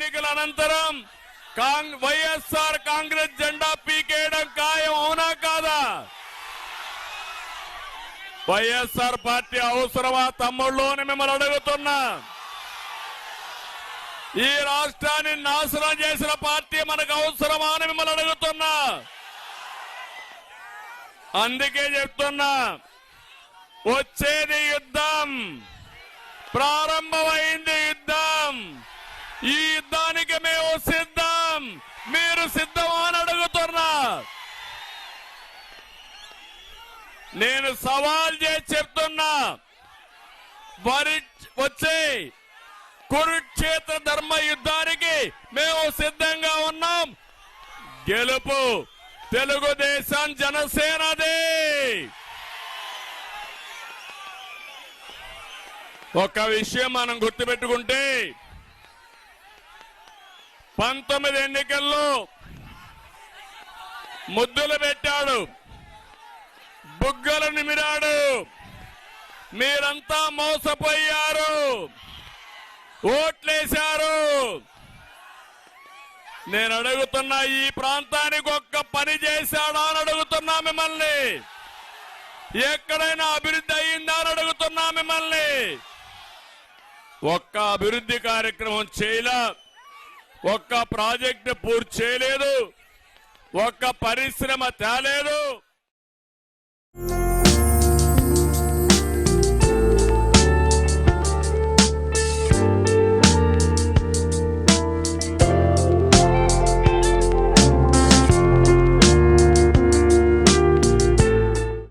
ఎన్నికల అనంతరం వైఎస్ఆర్ కాంగ్రెస్ జెండా పీకేయడం ఖాయం, అవునా కాదా? వైఎస్ఆర్ పార్టీ అవసరమా తమ్ముళ్ళు అని మిమ్మల్ని అడుగుతున్నా. ఈ రాష్ట్రాన్ని నాశనం చేసిన పార్టీ మనకు అవసరమా అని మిమ్మల్ని అడుగుతున్నా. అందుకే చెప్తున్నా, వచ్చేది యుద్ధం, ప్రారంభమైంది యుద్ధం. ఈ యుద్ధానికి మేము సిద్ధం, మీరు సిద్ధమా అని అడుగుతున్నా. నేను సవాల్ చేసి చెప్తున్నా, వచ్చే కురుక్షేత్ర ధర్మ యుద్ధానికి మేము సిద్ధంగా ఉన్నాం. గెలుపు తెలుగుదేశం జనసేనది. ఒక విషయం మనం గుర్తుపెట్టుకుంటే, 19 ఎన్నికల్లో ముద్దులు పెట్టాడు, బుగ్గలు నిమిరాడు, మీరంతా మోసపోయారు, ఓట్లేశారు. నేను అడుగుతున్నా, ఈ ప్రాంతానికి ఒక్క పని చేశాడా అని అడుగుతున్నా మిమ్మల్ని. ఎక్కడైనా అభివృద్ధి అయిందా అని అడుగుతున్నా మిమ్మల్ని. ఒక్క అభివృద్ధి కార్యక్రమం చేయలే, ఒక్క ప్రాజెక్టు పూర్తి చేయలేదు, ఒక్క పరిశ్రమ తేలేదు.